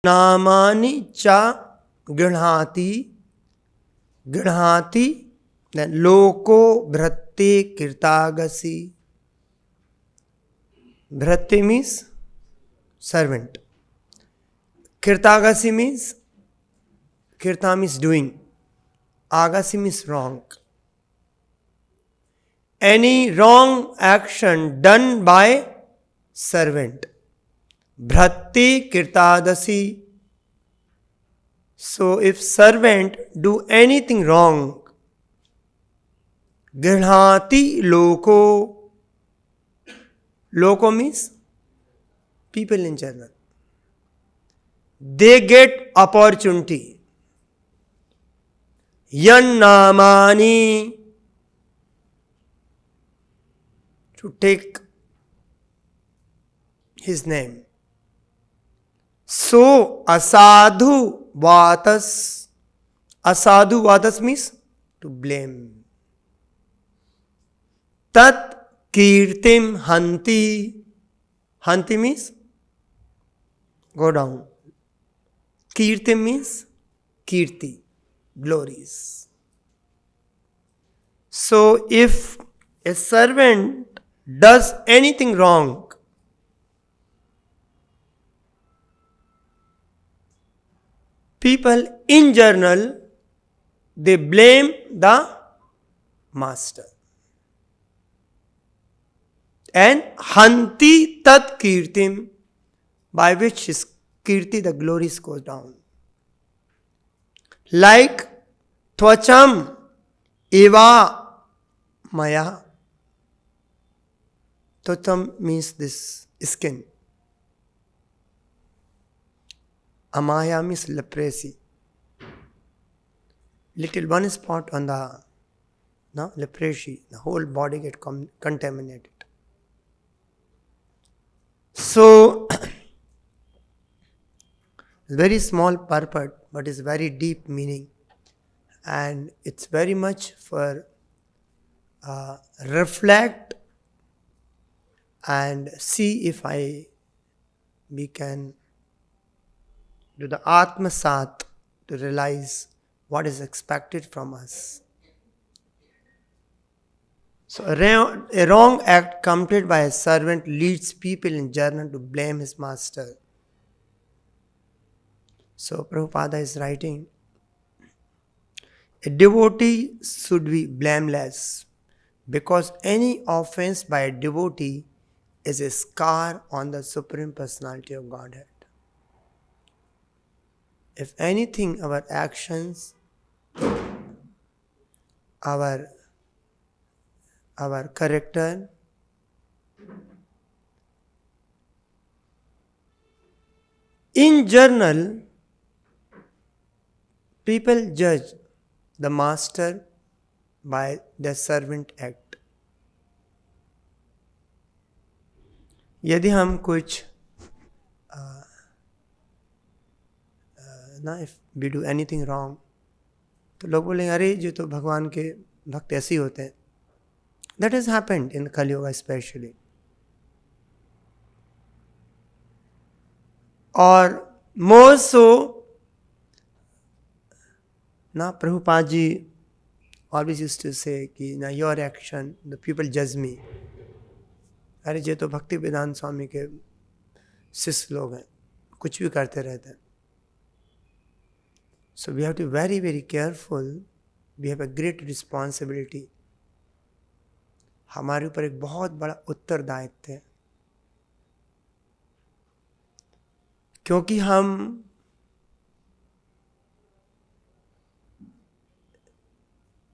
नामानि च गृह्णाति गृह्णाति लोको भृत्ते कृतागसि. Bhrati means servant. Kirtagasi means, kirta means doing. Agasi means wrong. Any wrong action done by servant. Bhrati kirtadasi. So if servant do anything wrong, grihati loko. Loko means people in general. They get opportunity. Yan namani, to take his name. So asadhu vatas. Asadhu vatas means to blame. Tat kirtim hanti. Hanti means go down. Kirtim means kirti, glories. So if a servant does anything wrong, people in general, they blame the master. And hanti tat kirtim, by which his kirti, the glories, goes down. Like tvacham eva maya. Tvacham means this skin. Amaya means leprosy. Little one spot on the leprosy, the whole body get contaminated. So, very small purport, but it's very deep meaning, and it's very much for reflect and see if we can do the Atmasat to realize what is expected from us. So a wrong act committed by a servant leads people in general to blame his master. So Prabhupada is writing, a devotee should be blameless, because any offense by a devotee is a scar on the Supreme Personality of Godhead. If anything, our actions, our character, in general, people judge the master by the servant act. यदि हम कुछ if we do anything wrong, तो लोग बोलेंगे अरे ये तो भगवान के भक्त ऐसे ही होते हैं. That has happened in Kali Yuga especially. Or more so, Prabhupada ji always used to say कि your action, the people judge me. अरे ये तो भक्ति वेदांत स्वामी के शिष्य लोग हैं, कुछ भी करते रहते हैं. So we have to be very, very careful. We have a great responsibility. हमारे ऊपर एक बहुत बड़ा उत्तरदायित्व है, क्योंकि हम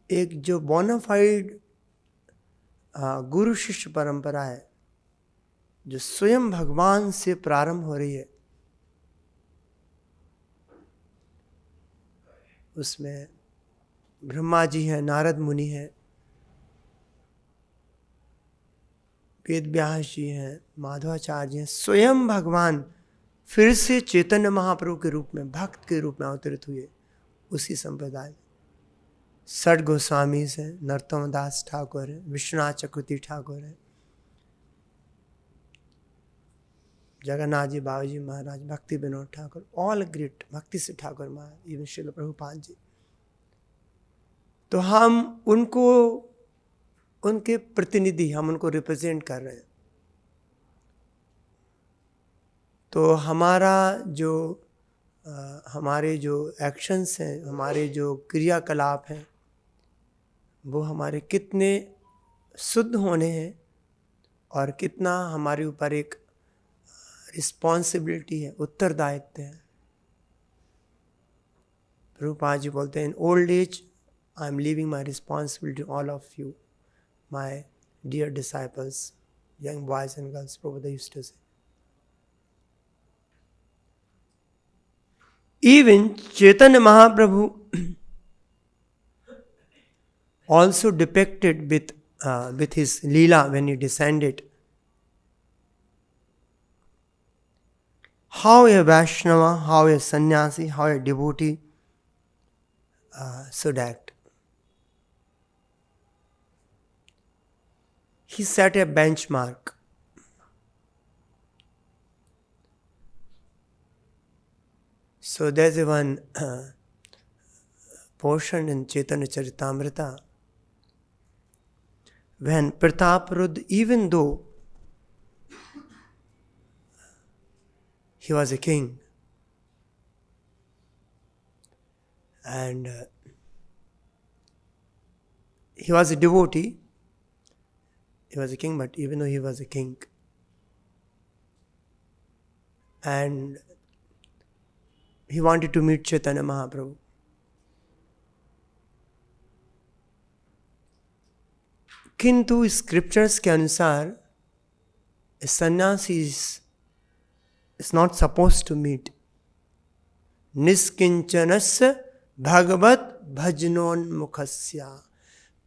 एक जो बोनाफाइड गुरु शिष्य परंपरा है, जो स्वयं भगवान से प्रारंभ हो रही है, उसमें ब्रह्मा जी हैं, नारद मुनि हैं, वेद व्यास जी हैं, माधवाचार्य जी हैं, स्वयं भगवान फिर से चैतन्य महाप्रभु के रूप में, भक्त के रूप में अवतरित हुए उसी संप्रदाय. षड गोस्वामी हैं, नरोत्तम दास ठाकुर हैं, विश्वनाथ चक्रवर्ती ठाकुर हैं, जगन्नाथ जी, बाबा जी महाराज, भक्ति विनोद ठाकुर, ऑल ग्रेट, भक्ति से ठाकुर महाराज, इवन श्रील प्रभुपाद जी। तो हम उनको, उनके प्रतिनिधि, हम उनको रिप्रेजेंट कर रहे हैं। तो हमारा जो हमारे जो एक्शंस हैं, हमारे जो क्रियाकलाप हैं, वो हमारे कितने शुद्ध होने हैं और कितना हमारे ऊपर एक रिस्पॉन्सिबिलिटी है, उत्तरदायित्व है। प्रभुपाद जी बोलते हैं, in old age I am leaving my responsibility all of you, my dear disciples, young boys and girls, Prabhupada used to say. Even Chaitanya Mahaprabhu also depicted with his Leela when he descended how a Vaishnava, how a sannyasi, how a devotee should act. He set a benchmark. So there's one portion in Chaitanya Charitamrita when Prataparudra, even though he was a king and he was a devotee, he was a king, but even though he was a king and he wanted to meet Chaitanya Mahaprabhu, किंतु scriptures के अनुसार सन्यासी is not supposed to meet निष्किंचनस्य भगवत भजनोन्मुखस्य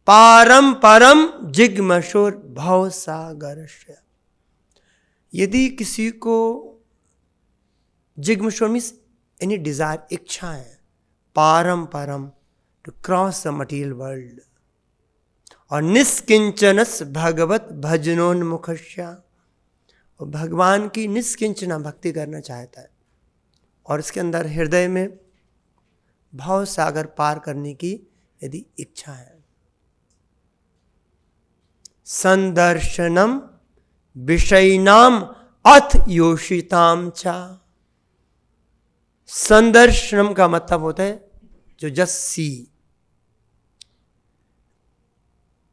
पारम परम जिग्मशोर भवसागरस्य। यदि किसी को जिग्मशोर means any Dzire, इच्छा है, पारम परम to cross the material world, और निष्किंचनस भगवत भजनोन्मुखस्य, और भगवान की निष्किंचना भक्ति करना चाहता है और इसके अंदर हृदय में भाव सागर पार करने की यदि इच्छा है, संदर्शनम विषयिनाम अथ योषिताम चा। संदर्शनम का मतलब होता है जो जस्ट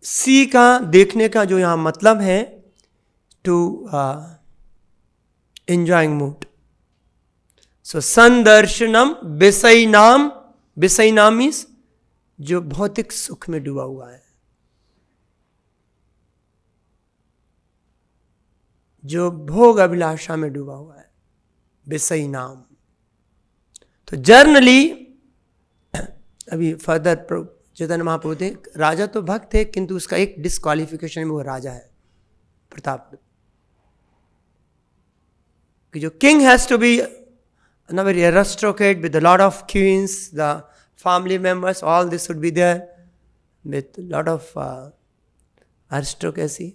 सी का देखने का जो यहां मतलब है, टू एंजॉइंग मूड। सो संदर्शनम विषयिनाम, विषयिनाम मीन्स जो भौतिक सुख में डूबा हुआ है, जो भोग अभिलाषा में डूबा हुआ है, विषयिनाम। तो जर्नली अभी फर्दर चैतन्य महाप्रभु थे, राजा तो भक्त थे किंतु उसका एक डिस्क्वालिफिकेशन में वो राजा है प्रताप, कि जो किंग हैज टू बी ना very aristocrat with lot of queens, the family members, all this should be there with lot of aristocracy.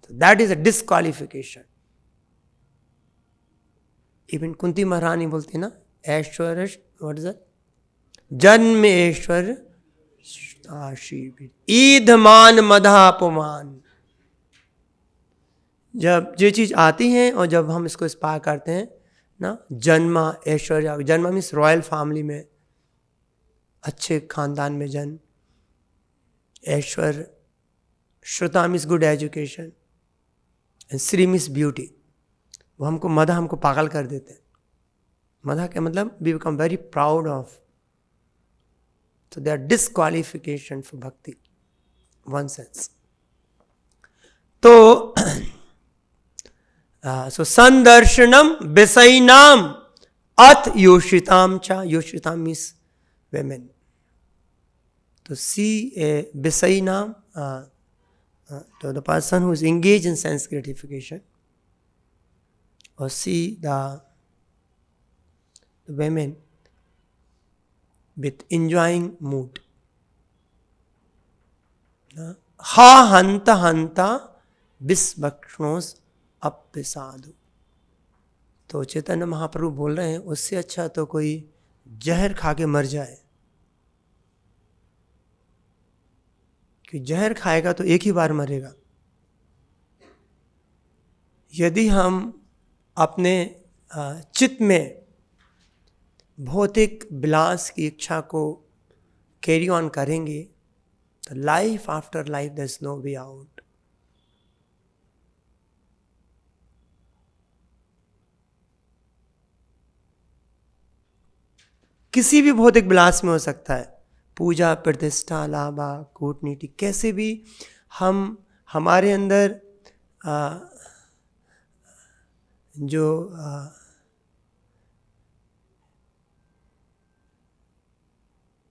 So that is a disqualification. Even Kunti Maharani बोलती ना, ऐश्वर्य, what is that? जन्म ऐश्वर्य ईधमान मधापमान। जब ये चीज आती है और जब हम इसको स्पार करते हैं ना, जन्मा ऐश्वर्य, जन्मा मीन्स रॉयल फैमिली में, अच्छे खानदान में जन्म, ऐश्वर्य, श्रुता मीन्स गुड एजुकेशन, एंड श्री मीन्स ब्यूटी। वो हमको मधा, हमको पागल कर देते हैं। मधा का मतलब we become very proud of. So they are disqualification for bhakti, one sense. तो so sandarshanam visainam at yoshitam cha, yoshitam means women. To see a visainam, to the person who is engaged in sense gratification, or see the women with enjoying mood. Ha hanta hanta visbakshnos appisadu. तो चैतन्य महाप्रभु बोल रहे हैं उससे अच्छा तो कोई जहर खा के मर जाए, कि जहर खाएगा तो एक ही बार मरेगा। यदि हम अपने चित्त में भौतिक विलास की इच्छा को कैरी ऑन करेंगे तो life after life there is no way out. किसी भी भौतिक विलास में हो सकता है, पूजा, प्रतिष्ठा, लाभा, कूटनीति, कैसे भी हम हमारे अंदर जो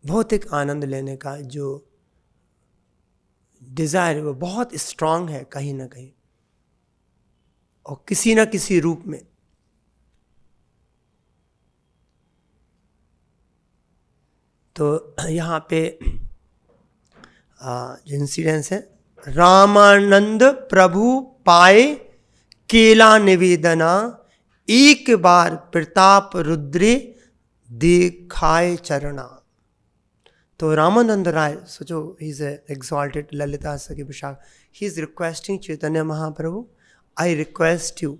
भौतिक आनंद लेने का जो डिजायर वो बहुत स्ट्रांग है कहीं ना कहीं और किसी ना किसी रूप में। तो यहाँ पे जो इंसिडेंस है, रामानंद प्रभु पाए केला निवेदना, एक बार प्रताप रुद्रे दिखाए चरणा। तो रामानंद राय, सोचो, ही इज एक्सॉल्टेड ललिता सखी Vishakh, he is requesting Chaitanya Mahaprabhu, I request you,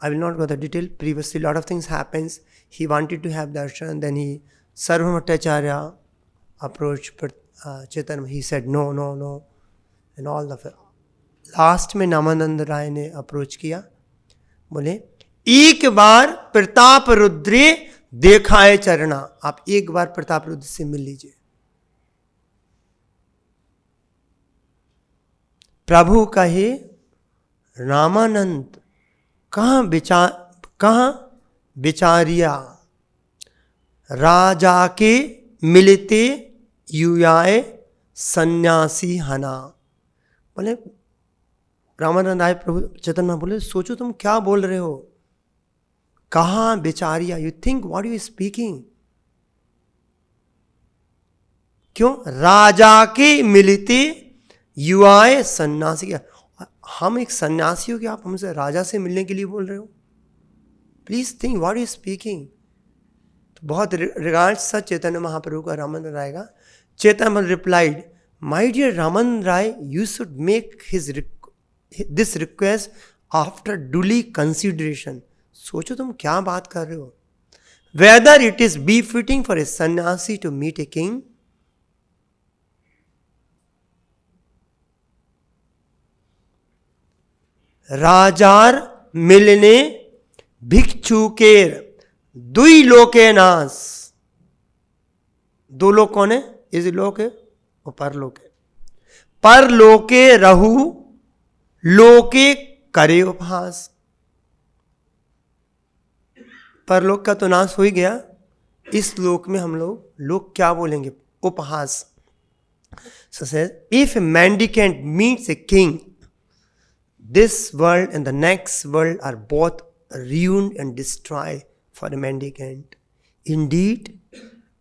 I will not go the detail. Previously, lot of things happens. He wanted to have darshan, then he Sarvabhattacharya approached Chaitanya. He said no, no, no, and all the last में नामानंद राय ने approach किया, बोले एक बार प्रताप रुद्रे देखाए चरणा, आप एक बार प्रताप रुद्र से मिल लीजिए। प्रभु कहे रामानंद कहाँ बिचारिया, राजा के मिलते युयाए सन्यासी हना। बोले रामानंद आए, प्रभु चैतन्य बोले सोचो तुम क्या बोल रहे हो, कहाँ बिचारिया, you think what you speaking. क्यों? राजा के मिलते युआए सन्यासी, हम एक सन्यासी हो कि आप हमसे राजा से मिलने के लिए बोल रहे हो? Please think what you speaking. तो बहुत रिगार्ड सा चैतन्य महाप्रभु का रामानंद राय का। Chaitanya replied, my dear Ramananda Ray, you should make this request after duly consideration. सोचो तुम क्या बात कर रहे हो। Whether it is befitting for a sannyasi to meet a king, राजार मिलने भिक्षुकेर दुई लोके नास। दो लोग कौन है? इस लोक है और परलोक है। परलोके रहु लोके करे उपहास। परलोक का तो नाश हो ही गया, इस लोक में हम लोग क्या बोलेंगे? उपहास। So says, if a mendicant meets a king, this world and the next world are both ruined and destroyed for a mendicant. Indeed,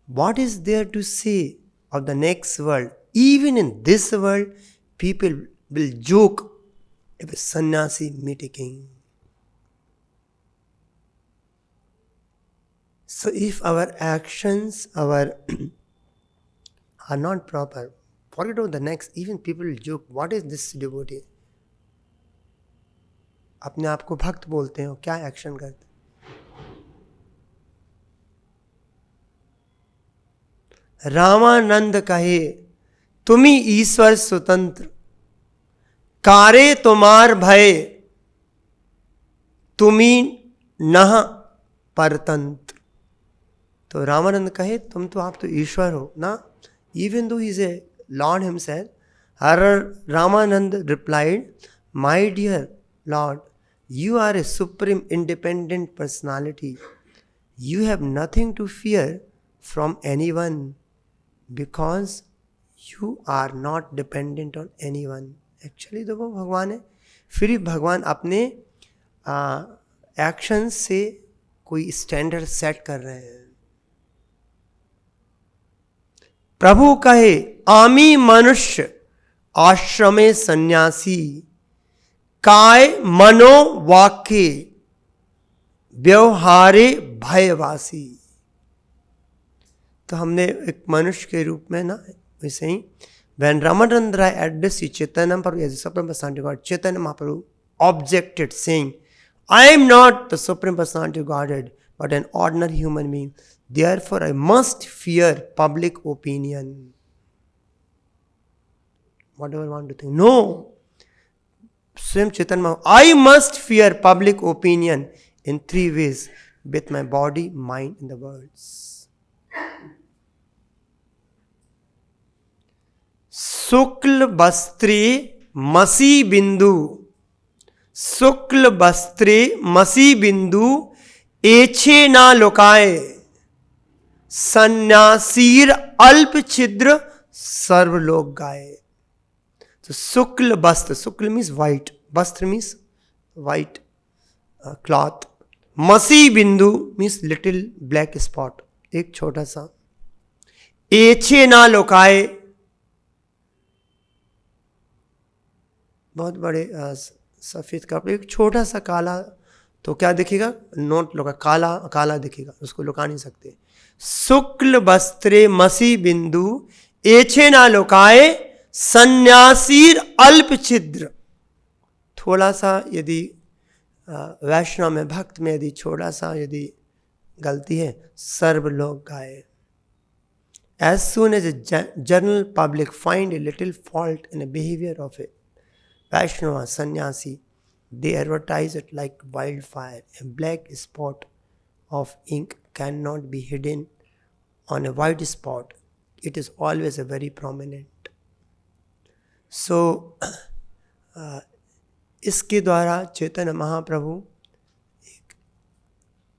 what is there to say of the next world? Even in this world, people will joke if a sannyasi meet a king. So if our actions are not proper, forget about the next, even people will joke, what is this devotee? अपने आप को भक्त बोलते हो, क्या action करते? रामानंद कहे तुम्ही ईश्वर स्वतंत्र, कारे तुम्हार भय, तुम्ही नह परतंत्र। तो रामानंद कहे तुम तो, आप तो ईश्वर हो ना, even though he is a Lord himself. Ramanand replied, my dear Lord, you are a supreme independent personality. You have nothing to fear from anyone because you are not dependent on anyone. Actually तो वो भगवान है, फिर भी भगवान अपने action से कोई स्टैंडर्ड सेट कर रहे हैं। प्रभु कहे आमी मनुष्य आश्रमे सन्यासी, काय मनो वाक्य व्यवहारे भयवासी। तो हमने एक मनुष्य के रूप में ना वैसे ही when Ramananda Rai addressed Chaitanya Mahaprabhu as the Supreme Personality of God, Chaitanya Mahaprabhu objected saying, I am not the Supreme Personality of Godhead but an ordinary human being. Therefore I must fear public opinion. Whatever I want to think. No. Swam Chaitanya Mahaprabhu, I must fear public opinion in 3 ways. With my body, mind and the words. शुक्ल वस्त्रे मसी बिंदु, शुक्ल वस्त्रे मसी बिंदु एछे ना लुकाए, सन्यासीर अल्प छिद्र सर्वलोक गाए। तो शुक्ल वस्त्र, शुक्ल मीन्स व्हाइट, वस्त्र मीन्स व्हाइट क्लॉथ, मसी बिंदु मीन्स लिटिल ब्लैक स्पॉट, एक छोटा सा, एछे ना लुकाए, बहुत बड़े सफ़ेद कपड़े, एक छोटा सा काला, तो क्या दिखेगा, नोट लुका, काला काला दिखेगा, उसको लुका नहीं सकते। शुक्ल वस्त्रे मसी बिंदु एछे ना लुकाए, सन्यासीर अल्प छिद्र। थोड़ा सा यदि वैष्णव में, भक्त में यदि छोटा सा यदि गलती है, सर्वलोक गाए। As soon as a general public find a little fault in the behavior of a Vaishnava sannyasi, they advertise it like wildfire. A black spot of ink cannot be hidden on a white spot. It is always a very prominent. So, इसके द्वारा चैतन्य महाप्रभु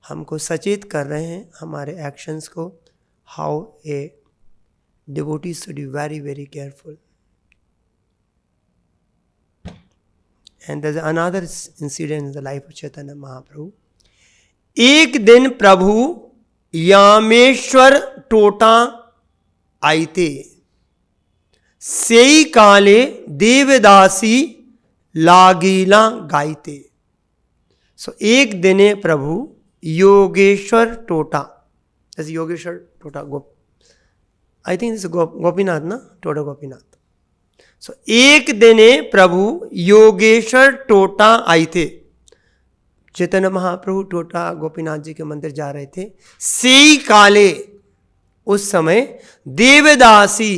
हमको सचेत कर रहे हैं हमारे actions को, how a devotee should be very very careful. And there's another incident in the life of Chaitanya Mahaprabhu. एक दिन प्रभु यामेश्वर टोटा आईते, सेई काले देवदासी लागीला गाइते। सो एक दिने प्रभु योगेश्वर टोटा, जैसे योगेश्वर टोटा आई थिंक दिस गोपीनाथ ना, टोटा गोपीनाथ। सो एक दिने प्रभु योगेश्वर टोटा आई थे। चैतन्य महाप्रभु टोटा गोपीनाथ जी के मंदिर जा रहे थे। सेई काले, उस समय देवदासी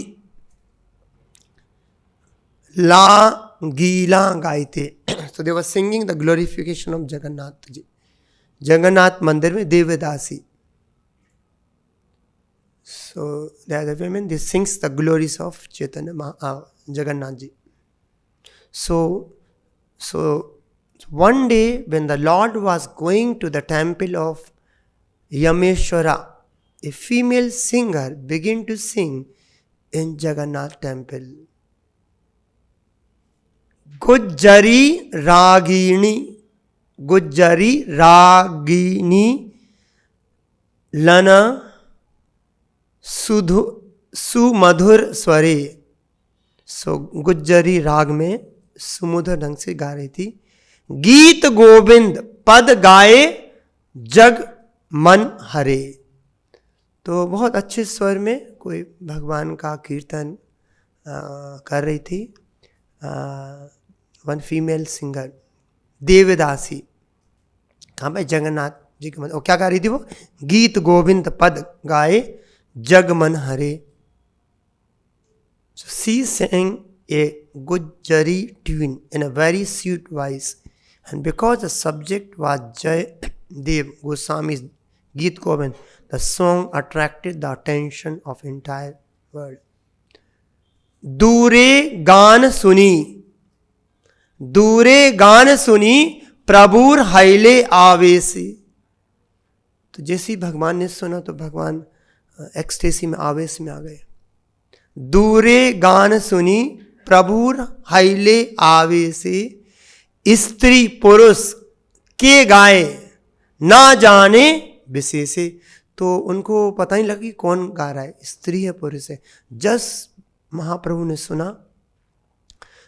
ला गीला गाए थे। So they were singing the glorification of Jagannath ji. Jagannath मंदिर में देवदासी, so they are the women, they sings the glories of Chaitanya Jagannath ji. So one day when the Lord was going to the temple of Yameshwara, a female singer began to sing in Jagannath temple. Gujjari Ragini Lana सुमधुर स्वरे। सो गुज्जरी राग में सुमधुर ढंग से गा रही थी। गीत गोविंद पद गाए जग मन हरे। तो बहुत अच्छे स्वर में कोई भगवान का कीर्तन कर रही थी। वन फीमेल सिंगर देवदासी, कहाँ पे, जगन्नाथ जी के मंदिर। क्या गा रही थी वो? गीत गोविंद पद गाए जग मन हरे। So she sang a Gujjari tune in a very sweet voice, and because the subject was Jai Dev Goswami's Geet Govind, the song attracted the attention of entire world. दूरे गान सुनी प्रभुर हाइले आवेशी। तो जैसे ही भगवान ने सुना तो भगवान एक्सटेसी में, आवेश में आ गए। दूरे गान सुनी प्रभुर हाइले आवेशी, स्त्री पुरुष के गाए ना जाने विशेषे। तो उनको पता ही लगा कि कौन गा रहा है, स्त्री है पुरुष है। जस्ट महाप्रभु ने सुना।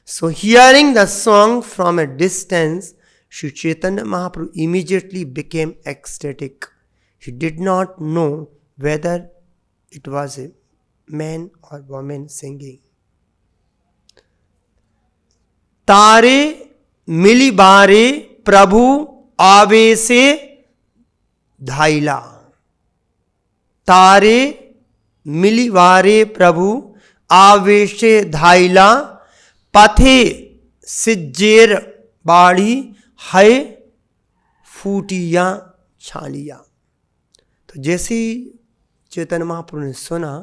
So hearing the song from a distance Sri Chaitanya Mahaprabhu immediately became ecstatic. He did not know whether it was a man or woman singing. तारे मिलिबारे प्रभु आवेशे धाइला. तारे मिलिबारे प्रभु आवेशे धाइला. पथे सिज्जेर बाड़ी है फूटिया छालिया. तो जैसे ही चैतन्य महाप्रभु ने सुना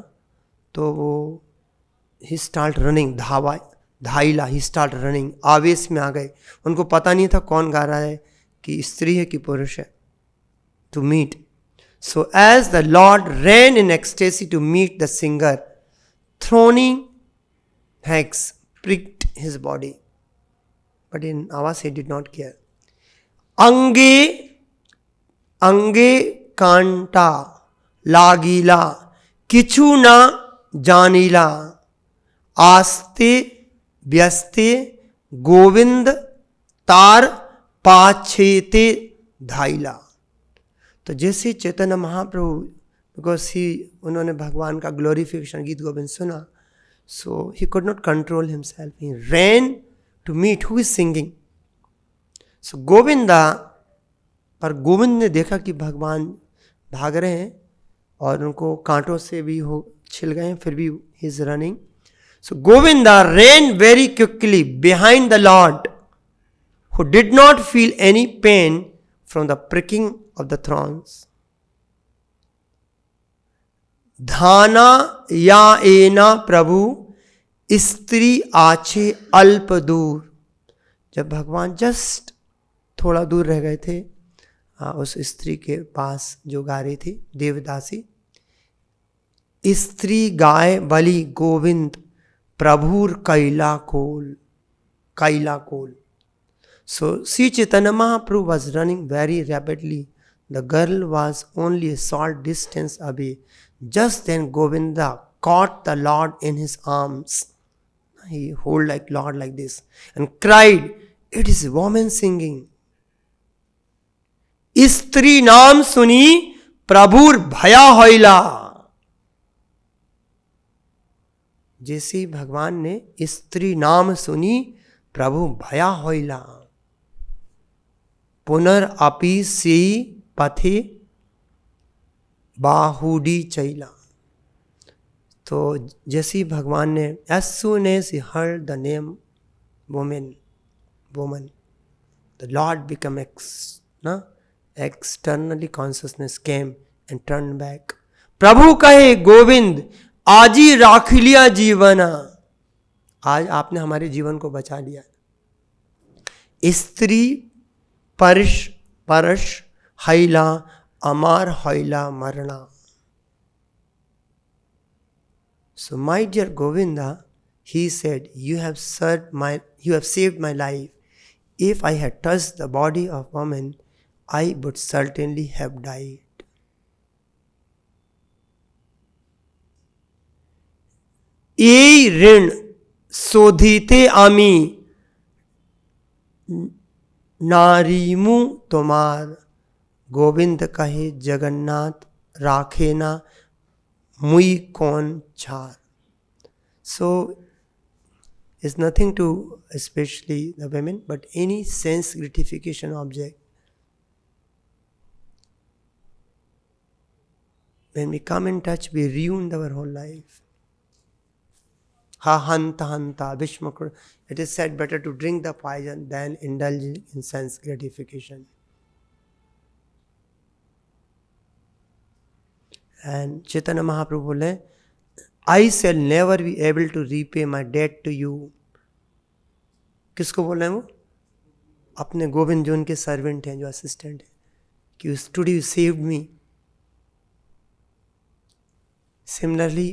तो वो ही स्टार्ट रनिंग. धाइला ही स्टार्ट रनिंग. आवेश में आ गए. उनको पता नहीं था कौन गा रहा है, कि स्त्री है कि पुरुष है. To meet. So as the lord ran in ecstasy to meet the singer, throning hacks pricked his body, but in Avas he did not care. अंगे कांटा लागीला किछु ना जानीला. आस्ते व्यस्ते गोविंद तार पाछेते धाइला. तो जैसे चैतन्य महाप्रभु, बिकॉज उन्होंने भगवान का ग्लोरिफिकेशन गीत गोविंद सुना, so he could not control himself. He ran to meet who is singing. So Govinda, पर गोविंद ने देखा कि भगवान भाग रहे हैं और उनको कांटों से भी हो छिल गए हैं, फिर भी he is running. So Govinda ran very quickly behind the Lord, who did not feel any pain from the pricking of the thorns. धाना या एना प्रभु स्त्री आछे अल्प दूर. जब भगवान जस्ट थोड़ा दूर रह गए थे उस स्त्री के पास जो गा रही थी, देवदासी. स्त्री गाय बलि गोविंद प्रभुर कैला कोल. So Sri Chaitanya Mahaprabhu was running very rapidly. The girl was only a short distance away. Just then Govinda caught the Lord in his arms. He held like Lord like this and cried, "It is a woman singing." स्त्री नाम सुनी प्रभुर भया होइला. जैसे भगवान ने स्त्री नाम सुनी प्रभु भया होइला. पुनरअपि से पथे बाहुडी चैला. तो जैसे भगवान ने, as soon as he heard the name woman, the Lord became externally consciousness came and turned back. प्रभु कहे गोविंद आजी राख लिया जीवना. आज आपने हमारे जीवन को बचा लिया. स्त्री परश हैला अमार हैला मरना. So my dear Govinda, he said, you have saved my life. If I had touched the body of woman, I would certainly have died. এই ঋণ শোধিতে আমি नारीमु तुम्हार. गोविंद कहे जगन्नाथ राखे ना मुई कौन छार. So it's nothing to especially the women, but any sense gratification object. When we come in touch, we ruin our whole life. Ha hanta Bhishma. It is said better to drink the poison than indulge in sense gratification. And Chaitanya Mahaprabhu बोले, I shall never be able to repay my debt to you. किसको बोल रहे हैं वो? अपने गोविंद जो उनके servant हैं, जो असिस्टेंट हैं, कि today you saved me. Similarly,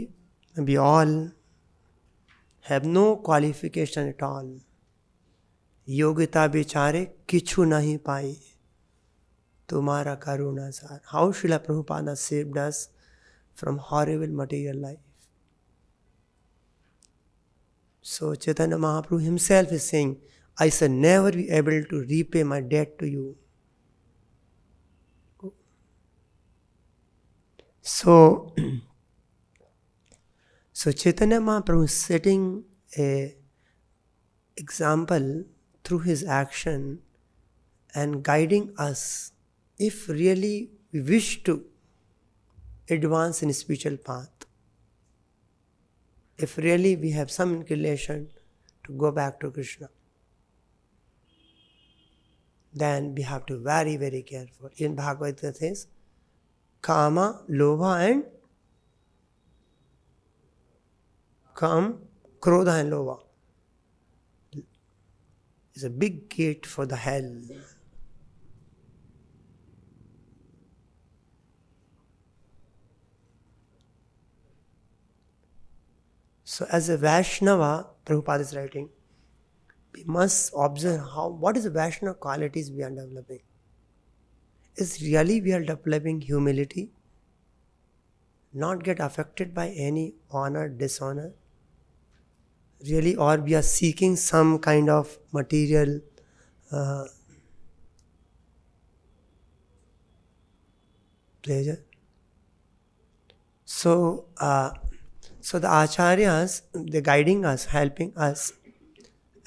we all have no qualification at all. योग्यता बेचारे किछु नहीं पाए, तुम्हारा करुणा सार. How Srila Prabhupada saved us from horrible material life. So Chaitanya Mahaprabhu himself is saying, I shall never be able to repay my debt to you. So Chaitanya Mahaprabhu is setting a example through his action and guiding us if really we wish to advance in spiritual path, if really we have some inclination to go back to Krishna, then we have to be very, very careful. In Bhagavad Gita says, Kama, Lobha and Krodha and Lobha is a big gate for the hell. So as a Vaishnava, Prabhupada is writing, we must observe what is the Vaishnava qualities we are developing. Is really we are developing humility, not get affected by any honor, dishonor, really, or we are seeking some kind of material pleasure. So the acharyas, they're guiding us, helping us,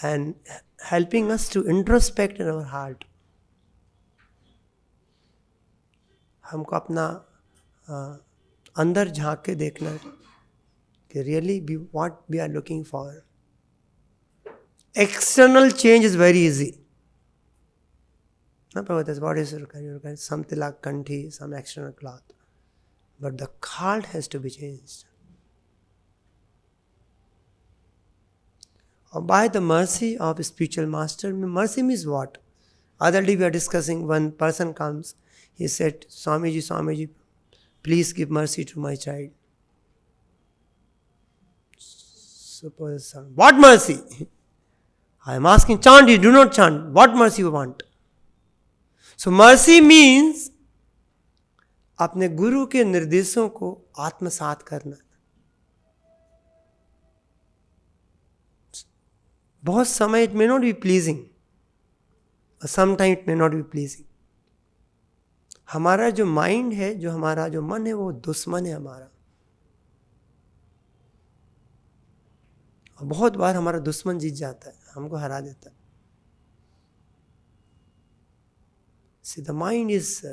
and helping us to introspect in our heart. हमको अपना अंदर झांक के देखना है कि really what we are looking for. External change is very easy. No, Prabhupada, what is your some tilak kanthi, some external cloth. But the heart has to be changed. Or by the mercy of a spiritual master, mercy means what? Other day we are discussing, one person comes, he said, Swamiji, please give mercy to my child. Suppose, what mercy? I am asking, chant, you do not chant. What mercy you want? So mercy means अपने गुरु के निर्देशों को आत्मसात करना. बहुत समय it may not be pleasing, or sometimes it may not be pleasing. हमारा जो माइंड है, जो हमारा जो मन है, वो दुश्मन है हमारा. और बहुत बार हमारा दुश्मन जीत जाता है, हमको हरा देता है. See, the mind is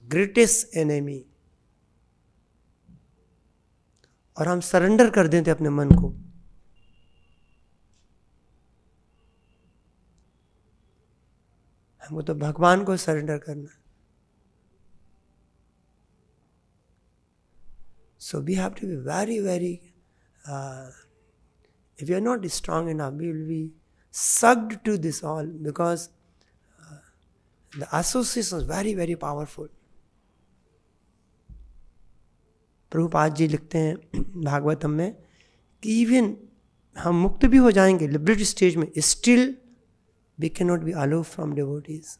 greatest enemy. और हम सरेंडर कर देते अपने मन को. हमको तो भगवान को सरेंडर करना. So we have to be very, very, if we are not strong enough, we will be sucked to this all, because the association is very, very powerful. Prabhupada ji लिखते हैं भागवतम में कि इवन हम मुक्त भी हो जाएंगे लिबरेट स्टेज में, still we can not be aloof from devotees.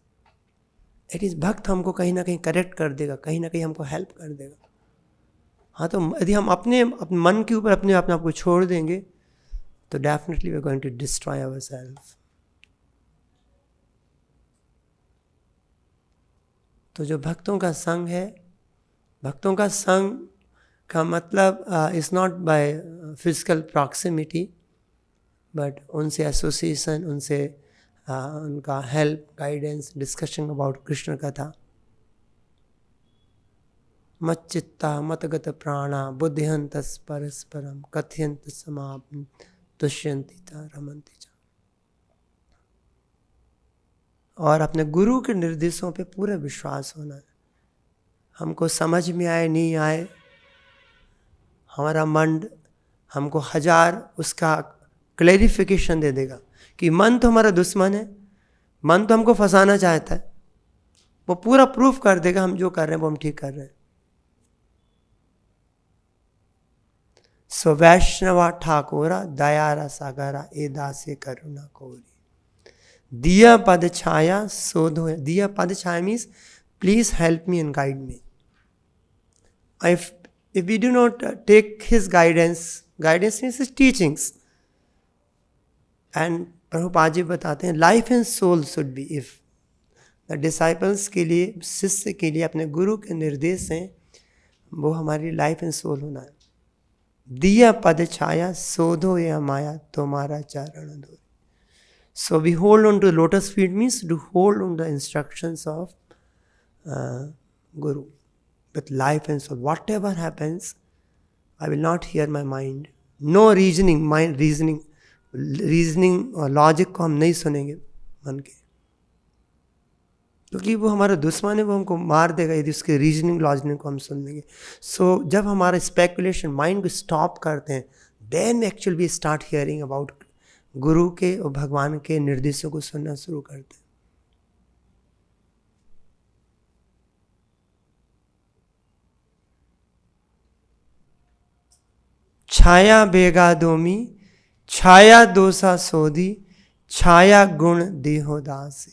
It is भक्त हमको कहीं ना कहीं करेक्ट कर देगा, कहीं ना कहीं हमको हेल्प कर देगा. हाँ, तो यदि हम अपने मन के ऊपर अपने आप को छोड़ देंगे तो definitely we are going to destroy ourselves. तो जो भक्तों का संग है, भक्तों का संग का मतलब is not by physical proximity, but उनसे एसोसिएशन, उनसे उनका help, guidance, discussion about Krishna कथा. मत चित्ता मतगत प्राणा बुद्धिहंतस परस्परम कथयंत समापन तुष्यंति च रमन्ति च. और अपने गुरु के निर्देशों पे पूरा विश्वास होना है. हमको समझ में आए नहीं आए, हमारा मन हमको 1000 उसका क्लैरिफिकेशन दे देगा कि मन तो हमारा दुश्मन है, मन तो हमको फंसाना चाहता है. वो पूरा प्रूफ कर देगा हम जो कर रहे हैं वो हम ठीक कर रहे हैं. सो वैष्णवा ठाकुरा दयारा सागरा ए दासे करुणा कोरी दिया पद छाया शोधो. दिया पद छाया means please help me and guide me. If we do not take his guidance means his teachings, and Prabhupada ji बताते हैं life and soul should be, if the disciples के लिए, शिष्य के लिए अपने गुरु के निर्देश हैं, वो हमारी लाइफ एंड सोल होना है। दिया पद छाया शोधो या माया तुम्हारा चरण धोरी। So we hold on to lotus feet means to hold on the instructions of Guru with life and soul. Whatever happens, I will not hear my mind. No reasoning, mind reasoning और logic को हम नहीं सुनेंगे मन के, क्योंकि वो हमारा दुश्मन है, वो हमको मार देगा यदि उसके रीजनिंग लॉजिक को हम सुन लेंगे। सो जब हमारा स्पेकुलेशन माइंड को स्टॉप करते हैं, then actually we start hearing about guru के और भगवान के निर्देशों को सुनना शुरू करते हैं। छाया बेगा दोमी छाया दोषा सोधी छाया गुण देहो दासी।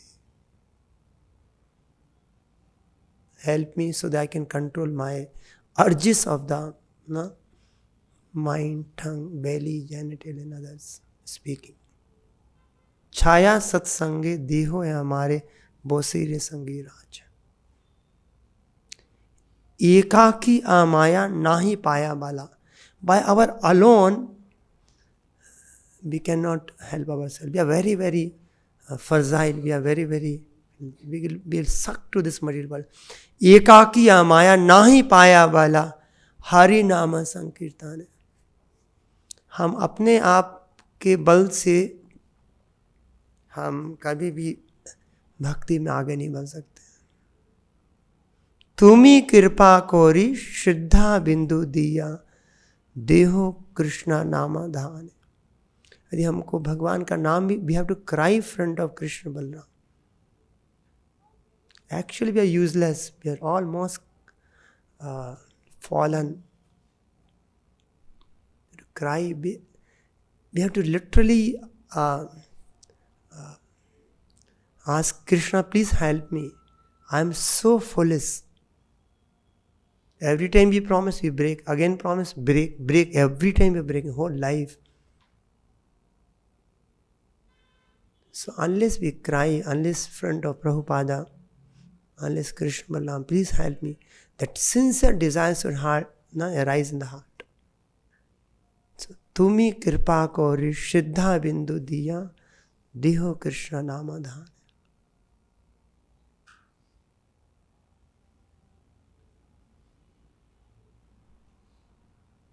Help me so that I can control my urges of the mind, tongue, belly, genital and others speaking. छाया सत्संगे देहो है हमारे बोसीरे संगी राज। एकाकी आमाया नाही पाया बाला। By our alone, we cannot help ourselves. We are very, very fragile. We are very, very, we will suck to this material world. एकाकी आमाया नाही पाया बाला हरि नाम संकीर्तन। हम अपने आप के बल से हम कभी भी भक्ति में आगे नहीं बढ़ सकते। तुम्ही कृपा कोरी श्रद्धा बिंदु दिया देहो कृष्णा नामा धान। यदि हमको भगवान का नाम भी, we have to cry front of Krishna Balaram. Actually, we are useless. We are almost fallen. To cry, we have to literally ask Krishna, please help me. I am so foolish. Every time we promise, we break. Again promise, break, break. Every time we break, whole life. So unless we cry, unless front of Prabhupada, unless Krishna Balaram, please help me, that sincere desires should arise in the heart. So, तुम्ही कृपा कोरी श्रद्धा बिंदु दिया देहो कृष्ण नाम धान।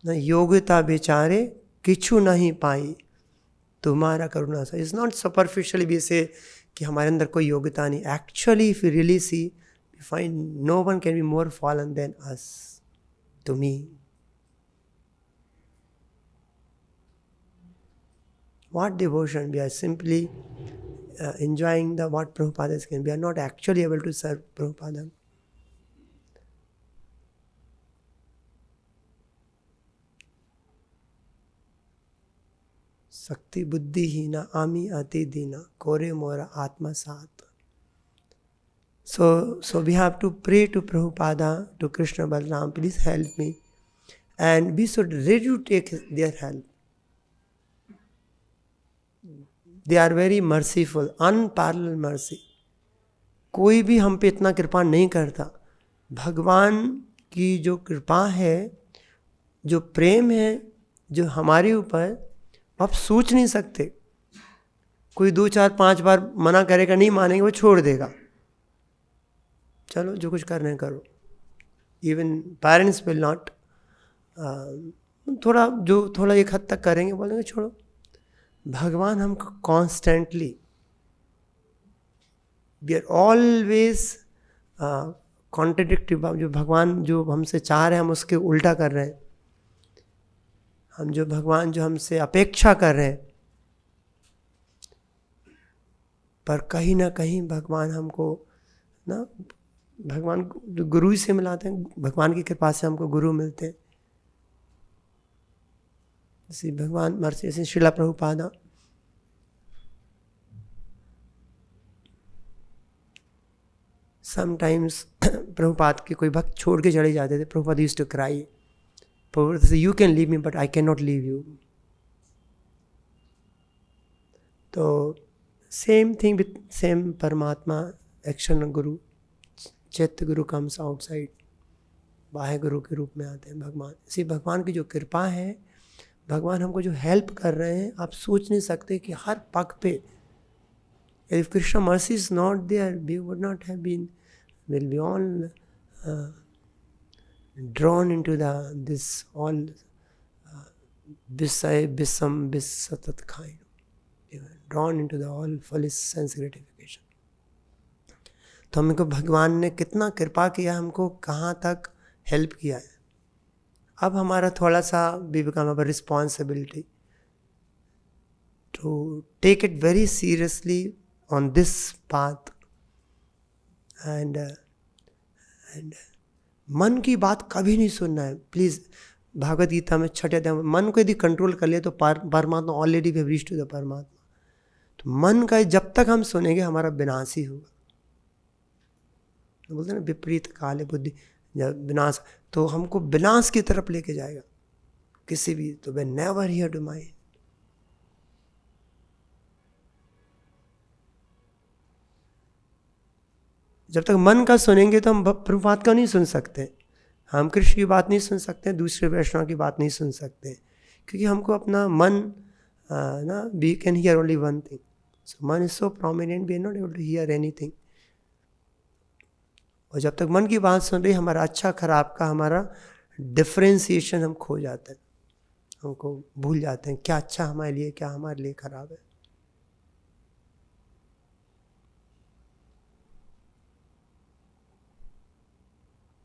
न योग्यता बेचारे किछु नहीं पाई तुम्हारा करुणा सा। इट्स नॉट सुपरफिशियली भी से कि हमारे अंदर कोई योग्यता नहीं। Actually if you really see, we find no one can be more fallen than us, to me. What devotion? We are simply enjoying the what Prabhupada is saying. We are not actually able to serve Prabhupada. शक्ति बुद्धि हीना आमी अति दीना कोरे मोरा आत्मा साथ। So we have to pray to Prabhupada, to Krishna Balaram, please help me, and we should ready to take their help. They are very merciful, unparalleled mercy. कोई भी हम पे इतना कृपा नहीं करता। भगवान की जो कृपा है, जो प्रेम है, जो हमारे ऊपर, आप सोच नहीं सकते। कोई 2, 4, 5 बार मना करेगा, नहीं मानेंगे, वो छोड़ देगा। चलो जो कुछ करना है करो। इवन पेरेंट्स विल नॉट, थोड़ा एक हद तक करेंगे, बोलेंगे छोड़ो। भगवान हमको कॉन्स्टेंटली, वी आर ऑलवेज कॉन्ट्रडिक्टिव। जो भगवान जो हमसे चाह रहे हैं हम उसके उल्टा कर रहे हैं। हम जो भगवान जो हमसे अपेक्षा कर रहे हैं, पर कहीं ना कहीं भगवान हमको भगवान जो गुरु से मिलाते हैं, भगवान की कृपा से हमको गुरु मिलते हैं। जैसे भगवान मर्सी, जैसे श्रीला प्रभुपादा, समटाइम्स प्रभुपाद के कोई भक्त छोड़ के चले जाते थे। Prabhupada used to cry, Prabhupada से, you can leave me but I can not leave you. तो सेम थिंग विथ सेम परमात्मा, एक्शन गुरु, चैत्य गुरु कम्स आउटसाइड, बाह्य गुरु के रूप में आते हैं भगवान। इसी भगवान की जो कृपा है, भगवान हमको जो हेल्प कर रहे हैं, आप सोच नहीं सकते कि हर पग पे, if Krishna mercy is not there, we would not have been, will be all drawn into this all bisatat kind, drawn into the all foolish sense gratification. तो हमको भगवान ने कितना कृपा किया, हमको कहाँ तक हेल्प किया है। अब हमारा थोड़ा सा भी become our responsibility to take it very seriously on this path and मन की बात कभी नहीं सुनना है प्लीज़। भागवत गीता में 6 अध्याय में मन को यदि कंट्रोल कर लिया तो Paramatma already we have reached to the Paramatma. तो मन का जब तक हम सुनेंगे हमारा विनाश ही होगा। तो बोलते हैं ना विपरीत काल बुद्धि, जब विनाश, तो हमको विनाश की तरफ लेके जाएगा किसी भी। तो वे नेवर हियर टू माई, जब तक मन का सुनेंगे तो हम प्रभुपाद का नहीं सुन सकते, हम कृष्ण की बात नहीं सुन सकते, दूसरे वैष्णव की बात नहीं सुन सकते, क्योंकि हमको अपना मन ना, we can hear only one thing. So मन is so prominent, we are not able to hear anything. और जब तक मन की बात सुन रही, हमारा अच्छा खराब का हमारा डिफ्रेंसिएशन हम खो जाते हैं, हमको भूल जाते हैं क्या अच्छा हमारे लिए, क्या हमारे लिए खराब है।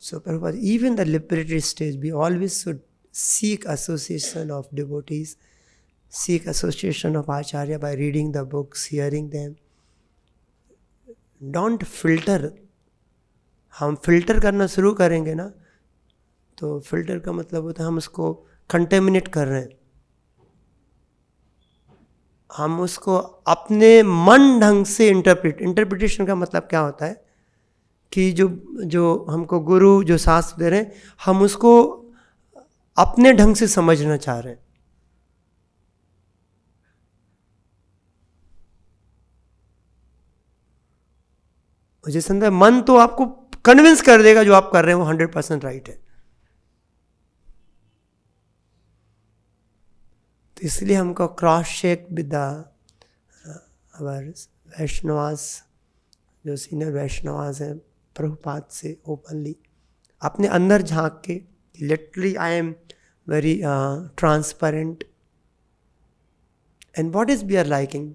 So Prabhupada, even the liberatory stage, we always should seek association of devotees, seek association of Acharya by reading the books, hearing them. Don't filter. हम फिल्टर करना शुरू करेंगे ना, तो फिल्टर का मतलब होता है हम उसको कंटेमिनेट कर रहे हैं, हम उसको अपने मन ढंग से इंटरप्रिटेशन का मतलब क्या होता है कि जो हमको गुरु जो शास्त्र दे रहे हैं, हम उसको अपने ढंग से समझना चाह रहे हैं। जैसे अंदर मन तो आपको कन्विंस कर देगा जो आप कर रहे हैं वो 100% राइट है। तो इसलिए हमको cross check with our Vaishnavas, जो सीनियर वैष्णवास हैं, प्रभुपाद से ओपनली अपने अंदर झांक के, literally I am very transparent and what is we are liking,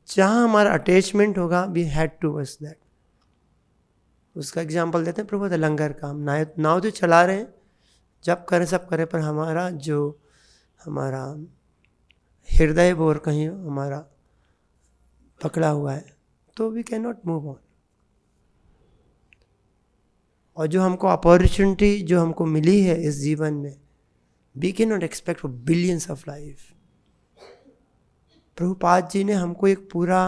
जहाँ हमारा अटैचमेंट होगा we had to worse that. उसका एग्जाम्पल देते हैं प्रभुपाद लंगर का, हम नाव जो चला रहे हैं, जब करें सब करें, पर हमारा जो हमारा हृदय बोर कहीं हमारा पकड़ा हुआ है तो we can not move on. और जो हमको अपॉर्चुनिटी जो हमको मिली है इस जीवन में, we can not expect for billions of life. Prabhupada ji ने हमको एक पूरा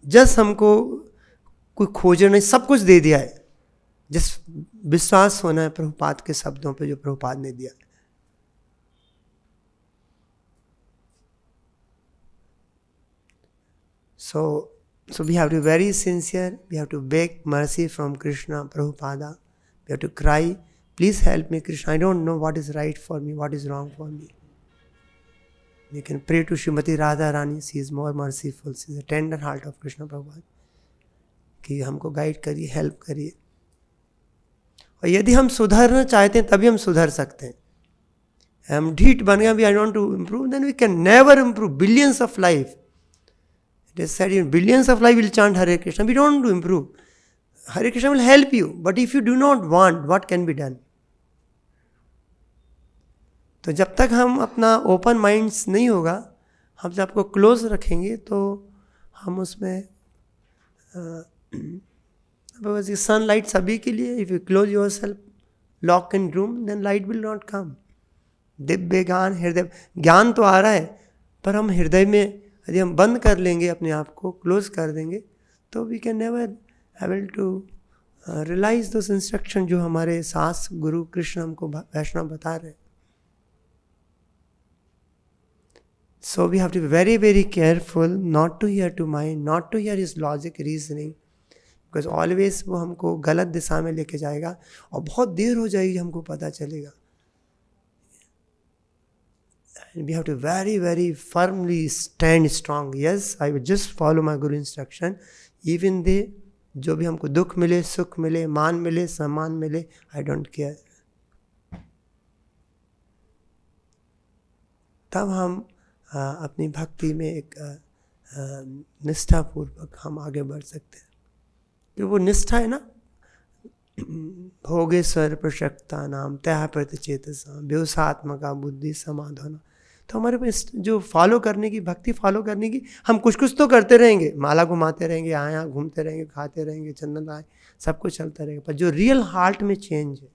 जस्ट हमको कोई खोजना नहीं, सब कुछ दे दिया है। जिस विश्वास होना है प्रभुपाद के शब्दों पे जो प्रभुपाद ने दिया है। So we have to be very sincere, we have to beg mercy from Krishna, Prabhupada. We have to cry, please help me Krishna, I don't know what is right for me, what is wrong for me. We can pray to Srimati Radha Rani, she is more merciful, she is a tender heart of Krishna Prabhupada, कि हमको guide करिए, help करिए। और यदि हम सुधरना चाहते हैं तभी हम सुधर सकते हैं। हम ढीठ बन गए, I want to improve, then we can never improve. Billions of life, it is said, billions of life will chant Hare Krishna. We don't want to improve. Hare Krishna will help you, but if you do not want, what can be done? तो जब तक हम अपना open minds नहीं होगा, हम जब आपको क्लोज रखेंगे तो हम उसमें सनलाइट सभी के लिए, if you close your self, lock in room, then light will not come. दिव्य ज्ञान, हृदय ज्ञान तो आ रहा है, पर हम हृदय में यदि हम बंद कर लेंगे, अपने आप को क्लोज कर देंगे, तो we can never able to realise those instruction जो हमारे शास्त्र गुरु कृष्ण हमको वैष्णव बता रहे हैं। So we have to be very, very careful not to hear to mind, not to hear his logic, reasoning, because always वो हमको गलत दिशा में लेके जाएगा और बहुत देर हो जाएगी हमको पता चलेगा. And we have to very, very firmly stand strong. Yes, I will just follow my Guru instruction. Even they, जो भी हमको दुख मिले, सुख मिले, मान मिले, सम्मान मिले, I don't care. तब हम अपनी भक्ति में एक निष्ठापूर्वक हम आगे बढ़ सकते हैं. कि वो निष्ठा है ना, भोगेश्वर प्रशक्ता नाम तया प्रतिचेतसा व्योसात्मका बुद्धि समाधान. तो हमारे पास जो फॉलो करने की, भक्ति फॉलो करने की, हम कुछ तो करते रहेंगे, माला घुमाते रहेंगे, यहाँ घूमते रहेंगे, खाते रहेंगे, चंदन लाए, सब कुछ चलता रहेगा, पर जो रियल हार्ट में चेंज है,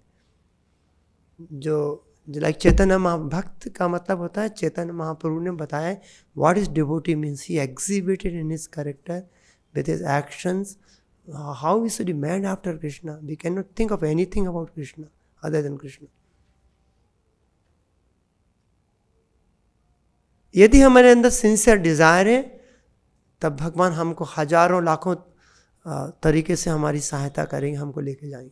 जो लाइक चैतन्य महाभक्त का मतलब होता है, चैतन्य महाप्रभु ने बताया what is devotee means. He exhibited in his character with his actions how we should be mad after Krishna. We can not think of anything about Krishna other than Krishna. यदि हमारे अंदर सिंसियर डिजायर है, तब भगवान हमको हजारों लाखों तरीके से हमारी सहायता करेंगे, हमको लेके जाएंगे.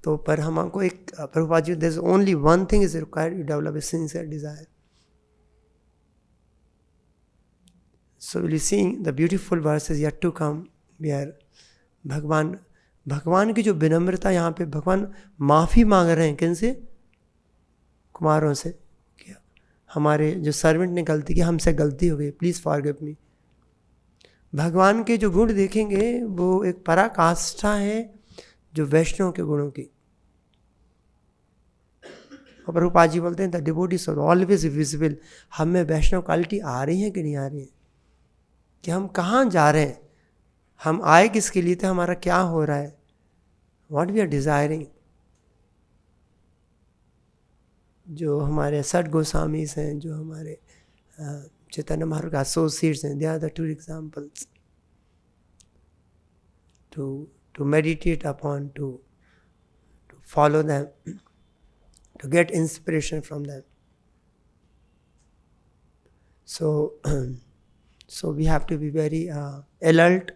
तो पर हमको एक Prabhupada ji, there is only one thing is required, you develop a sincere desire. So will you seeing the beautiful verses yet to come where भगवान की जो विनम्रता, यहाँ पे भगवान माफ़ी मांग रहे हैं. किन से? कुमारों से. हमारे जो सर्वेंट ने गलती की, हमसे गलती हो गई, प्लीज़ फॉरगिव मी. भगवान के जो गुण देखेंगे वो एक पराकाष्ठा है जो वैष्णव के गुणों की. और प्रभुपाद जी बोलते हैं the devotees are always visible. हम में वैष्णव क्वालिटी आ रही है कि नहीं आ रही है, कि हम कहाँ जा रहे हैं, हम आए किसके लिए थे, हमारा क्या हो रहा है, व्हाट वी आर डिजायरिंग. जो हमारे सठ गोस्वामीज हैं, जो हमारे चैतन्य महाप्रभु के एसोसिएट्स हैं, they are the two examples to meditate upon, to follow them, to get inspiration from them. So we have to be very alert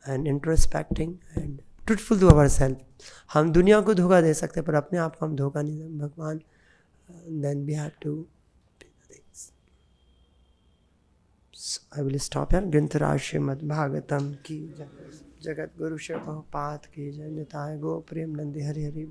and introspecting and truthful to ourselves. हम दुनिया को धोखा दे सकते हैं, पर अपने आप को हम धोखा नहीं दे. भगवान, then we have to do things. So I will stop here. ग्रंथराज Shrimad Bhagavatam की जगत गुरु शिव पाठ की जय. निताय गो प्रेम नंदी हरि हरि.